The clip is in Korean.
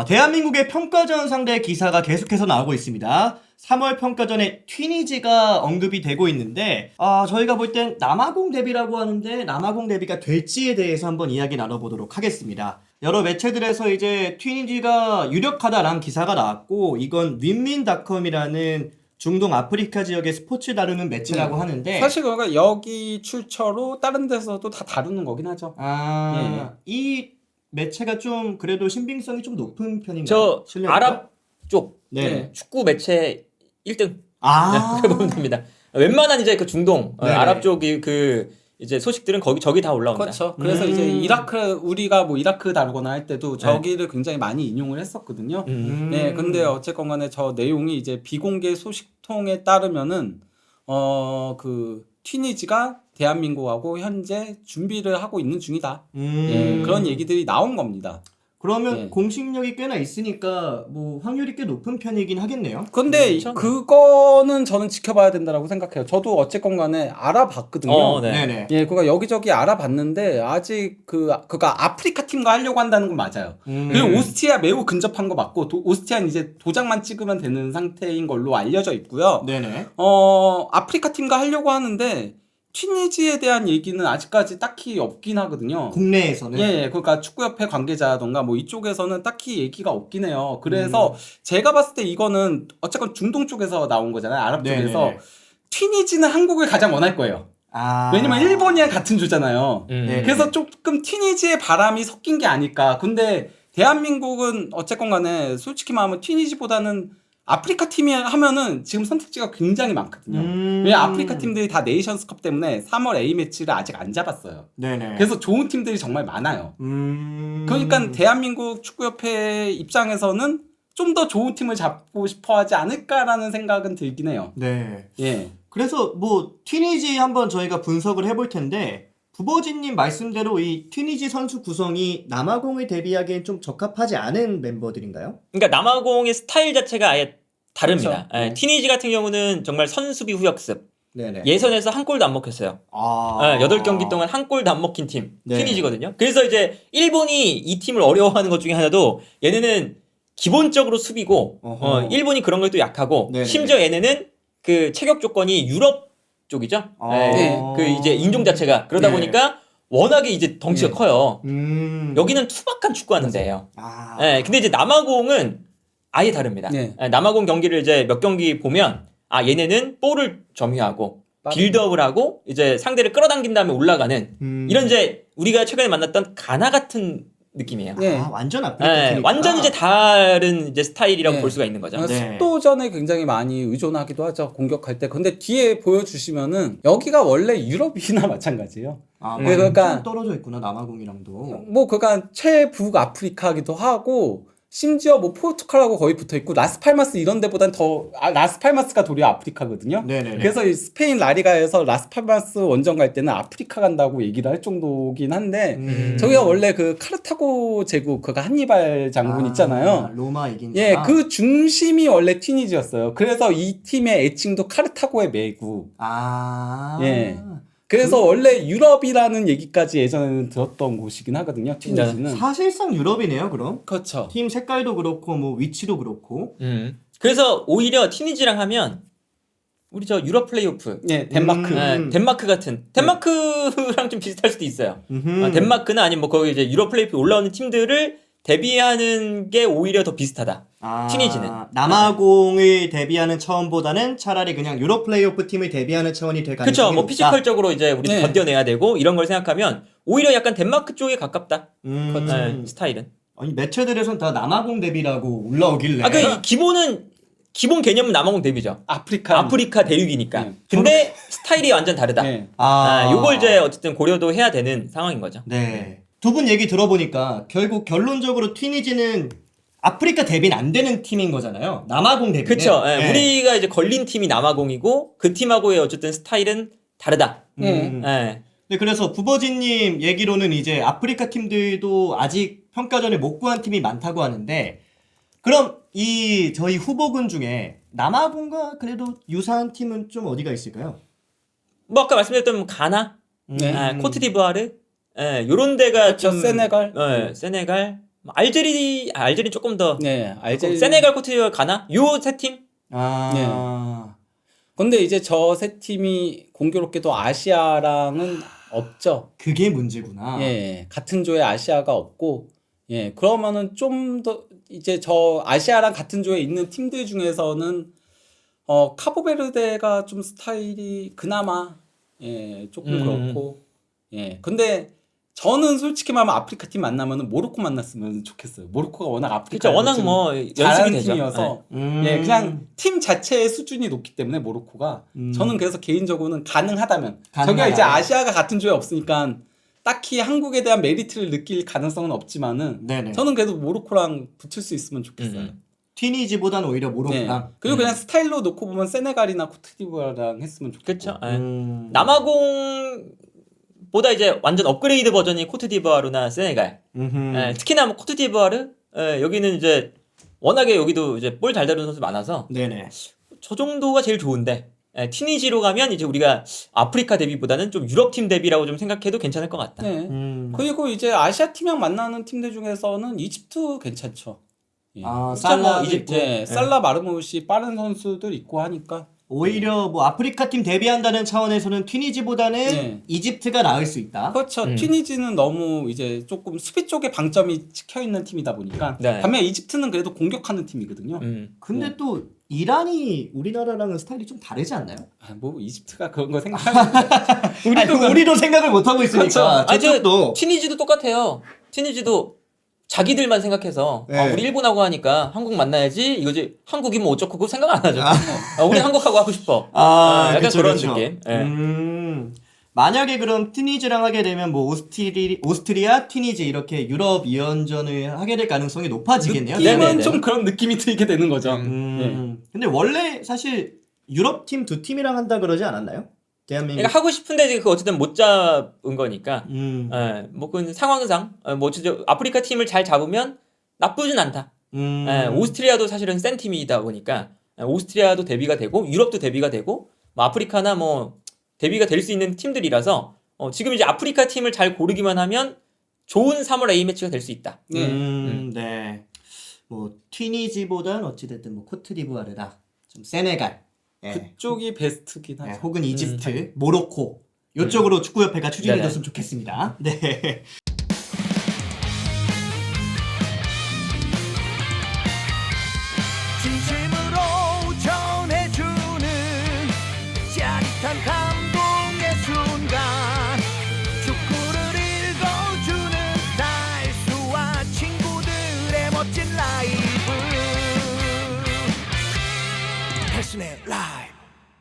대한민국의 평가전 상대 기사가 계속해서 나오고 있습니다. 3월 평가전에 튀니지가 언급이 되고 있는데 저희가 볼 땐 남아공 대비라고 하는데 남아공 대비가 될지에 대해서 한번 이야기 나눠보도록 하겠습니다. 여러 매체들에서 이제 튀니지가 유력하다라는 기사가 나왔고 이건 윈민닷컴이라는 중동 아프리카 지역의 스포츠 다루는 매체라고 하는데 사실 그러니까 여기 출처로 다른 데서도 다 다루는 거긴 하죠. 이 매체가 좀 그래도 신빙성이 좀 높은 편인가요? 저 신뢰할까? 아랍 쪽 네. 축구 매체 1등 아. 그렇게 보면 됩니다. 웬만한 이제 그 중동 네네. 아랍 쪽이 그 이제 소식들은 저기 다 올라옵니다. 그렇죠. 그래서 이제 우리가 뭐 이라크 다루거나 할 때도 저기를 굉장히 많이 인용을 했었거든요. 네, 근데 어쨌건 간에 저 내용이 이제 비공개 소식통에 따르면은 그 튀니지가 대한민국하고 현재 준비를 하고 있는 중이다. 예, 그런 얘기들이 나온 겁니다. 그러면 예. 공식력이 꽤나 있으니까 뭐 확률이 꽤 높은 편이긴 하겠네요. 근데 그렇죠. 그거는 저는 지켜봐야 된다라고 생각해요. 저도 어쨌건 간에 알아봤거든요. 네. 네네. 예, 그러니까 여기저기 알아봤는데 아직 그니까 아프리카 팀과 하려고 한다는 건 맞아요. 그리고 오스트리아 매우 근접한 거 맞고 오스트리아는 이제 도장만 찍으면 되는 상태인 걸로 알려져 있고요. 네네. 아프리카 팀과 하려고 하는데 튀니지에 대한 얘기는 아직까지 딱히 없긴 하거든요. 국내에서는. 예, 그러니까 축구협회 관계자던가 뭐 이쪽에서는 딱히 얘기가 없긴 해요. 그래서 제가 봤을 때 이거는 어쨌건 중동 쪽에서 나온 거잖아요. 아랍 쪽에서. 네네네. 튀니지는 한국을 가장 원할 거예요. 왜냐면 일본이랑 같은 주잖아요. 네. 그래서 조금 튀니지의 바람이 섞인 게 아닐까. 근데 대한민국은 어쨌건 간에 솔직히 말하면 튀니지보다는 아프리카 팀이 하면은 지금 선택지가 굉장히 많거든요. 왜 아프리카 팀들이 다 네이션스컵 때문에 3월 A매치를 아직 안 잡았어요. 네네. 그래서 좋은 팀들이 정말 많아요. 그러니까 대한민국 축구협회 입장에서는 좀 더 좋은 팀을 잡고 싶어 하지 않을까라는 생각은 들긴 해요. 네. 예. 그래서 뭐 튀니지 한번 저희가 분석을 해볼 텐데 부버진님 말씀대로 이 튀니지 선수 구성이 남아공을 대비하기엔 좀 적합하지 않은 멤버들인가요? 그러니까 남아공의 스타일 자체가 아예 다릅니다. 그렇죠. 예, 튀니지 같은 경우는 정말 선수비 후역습. 네네. 예선에서 한 골도 안 먹혔어요. 8경기 동안 한 골도 안 먹힌 팀 네. 튀니지거든요. 그래서 이제 일본이 이 팀을 어려워하는 것 중에 하나도 얘네는 기본적으로 수비고 일본이 그런 것도 약하고 네네. 심지어 얘네는 그 체격 조건이 유럽 쪽이죠. 네. 그 이제 인종 자체가 그러다 네. 보니까 워낙에 이제 덩치가 네. 커요. 여기 여기는 투박한 축구하는 데예요. 아. 근데 이제 남아공은 아예 다릅니다. 네. 남아공 경기를 이제 몇 경기 보면 얘네는 볼을 점유하고 빌드업을 하고 이제 상대를 끌어당긴 다음에 올라가는 이런 이제 우리가 최근에 만났던 가나 같은 느낌이에요. 네. 완전 아프리카 팀이구나. 완전 이제 다른 이제 스타일이라고 네. 볼 수가 있는 거죠. 네. 속도전에 굉장히 많이 의존하기도 하죠. 공격할 때. 근데 뒤에 보여주시면은 여기가 원래 유럽이나 마찬가지예요. 그러니까 그러니까- 떨어져 있구나 남아공이랑도. 뭐 그러니까 최북 아프리카기도 하고 심지어 뭐 포르투갈하고 거의 붙어 있고 라스팔마스 이런 데보단 더 라스팔마스가 도리어 아프리카거든요. 네네네. 그래서 이 스페인 라리가에서 라스팔마스 원정 갈 때는 아프리카 간다고 얘기를 할 정도긴 한데 저기가 원래 그 카르타고 제국 그가 한니발 장군 있잖아요. 로마 이긴. 예, 그 중심이 원래 튀니지였어요. 그래서 이 팀의 애칭도 카르타고의 매국. 예. 그래서 원래 유럽이라는 얘기까지 예전에는 들었던 곳이긴 하거든요. 튀니지는. 사실상 유럽이네요, 그럼. 그렇죠. 팀 색깔도 그렇고 뭐 위치도 그렇고. 그래서 오히려 튀니지랑 하면 우리 저 유럽 플레이오프 예, 덴마크. 덴마크 같은 덴마크랑 좀 비슷할 수도 있어요. 덴마크나 아니면 뭐 거기 이제 유럽 플레이오프 올라오는 팀들을 대비하는 게 오히려 더 비슷하다. 튀니지는 남아공을 대비하는 차원보다는 차라리 그냥 유럽 플레이오프 팀을 대비하는 차원이 될 가능성이 그렇죠. 뭐 높다. 피지컬적으로 이제 우리 네. 견뎌내야 되고 이런 걸 생각하면 오히려 약간 덴마크 쪽에 가깝다. 스타일은. 아니 매체들에선 다 남아공 대비라고 올라오길래. 그 기본 개념은 남아공 대비죠. 아프리카 대륙이니까. 네. 근데 스타일이 완전 다르다. 네. 요걸 이제 어쨌든 고려도 해야 되는 상황인 거죠. 네. 두 분 얘기 들어보니까 결국 결론적으로 튀니지는 아프리카 대비는 안 되는 팀인 거잖아요. 남아공 대비는. 그렇죠. 네. 우리가 이제 걸린 팀이 남아공이고 그 팀하고의 어쨌든 스타일은 다르다. 네, 그래서 부버진님 얘기로는 이제 아프리카 팀들도 아직 평가전에 못 구한 팀이 많다고 하는데 그럼 이 저희 후보군 중에 남아공과 그래도 유사한 팀은 좀 어디가 있을까요? 뭐 아까 말씀드렸던 가나, 네. 코트디부아르, 요런 데가 그렇죠. 좀 세네갈. 세네갈, 알제리 조금 더 네, 알제리. 세네갈, 코트디부아르, 가나 요 세 팀. 근데 이제 저 세 팀이 공교롭게도 아시아랑은 없죠. 그게 문제구나. 예, 같은 조에 아시아가 없고, 예, 그러면은 좀 더 이제 저 아시아랑 같은 조에 있는 팀들 중에서는 카보베르데가 좀 스타일이 그나마 예, 조금 그렇고, 예, 근데 저는 솔직히 말하면 아프리카 팀 만나면은 모로코 만났으면 좋겠어요. 모로코가 워낙 아프리카 그쵸, 워낙 뭐 잘하는 연습이 되죠. 팀이어서 예, 그냥 팀 자체의 수준이 높기 때문에 모로코가 저는 그래서 개인적으로는 가능하다면 저기가 이제 아시아가 같은 조에 없으니까 딱히 한국에 대한 메리트를 느낄 가능성은 없지만은 네네. 저는 그래도 모로코랑 붙을 수 있으면 좋겠어요. 튀니지보다는 오히려 모로코랑. 네. 그리고 그냥 스타일로 놓고 보면 세네갈이나 코트디부아르랑 했으면 좋겠고. 그렇죠. 남아공보다 이제 완전 업그레이드 버전이 코트디부아르나 세네갈. 특히나 뭐 코트디부아르 여기는 이제 워낙에 여기도 이제 볼 잘 다루는 선수 많아서 네네. 저 정도가 제일 좋은데 튀니지로 가면 이제 우리가 아프리카 대비보다는 좀 유럽 팀 대비라고 좀 생각해도 괜찮을 것 같다. 네. 그리고 이제 아시아 팀이랑 만나는 팀들 중에서는 이집트 괜찮죠. 예. 살라, 이집트. 예, 살라 마르무시 빠른 선수들 있고 하니까 오히려 뭐 아프리카 팀 대비한다는 차원에서는 튀니지보다는 네. 이집트가 나을 수 있다. 그렇죠. 튀니지는 너무 이제 조금 수비 쪽에 방점이 찍혀 있는 팀이다 보니까 네. 반면 이집트는 그래도 공격하는 팀이거든요. 근데 또 이란이 우리나라랑은 스타일이 좀 다르지 않나요? 뭐 이집트가 그런 거 생각하면 우리도 생각을 못 하고 있으니까. 그렇죠. 아니, 저쪽도. 튀니지도 똑같아요. 튀니지도 자기들만 생각해서 네. 우리 일본하고 하니까 한국 만나야지 이거지 한국이면 어쩌고 그거 생각 안 하죠. 우리 한국하고 하고 싶어. 약간 그쵸, 그런 그쵸. 느낌. 예. 만약에 그럼 튀니지랑 하게 되면 뭐 오스트리아, 튀니지 이렇게 유럽 2연전을 하게 될 가능성이 높아지겠네요. 느낌은 네네네. 좀 그런 느낌이 들게 되는 거죠. 근데 원래 사실 유럽 팀 두 팀이랑 한다 그러지 않았나요? 대한민국. 그러니까 하고 싶은데 이제 그 어쨌든 못 잡은 거니까. 음. 뭐그 상황상 뭐 진짜 아프리카 팀을 잘 잡으면 나쁘진 않다. 음. 오스트리아도 사실은 센 팀이다 보니까 오스트리아도 대비가 되고 유럽도 대비가 되고 뭐 아프리카나 뭐 대비가 될 수 있는 팀들이라서 지금 이제 아프리카 팀을 잘 고르기만 하면 좋은 3월 A 매치가 될 수 있다. 네. 뭐 튀니지보다는 어찌됐든 뭐 코트디부아르나 좀 세네갈. 예. 그쪽이 베스트긴 하죠. 혹은 이집트, 모로코 이쪽으로 축구협회가 추진해줬으면 좋겠습니다. 네. 진심으로 전해주는 짜릿한 감동의 순간 축구를 읽어주는 달수와 친구들의 멋진 라이브 달순의 라이브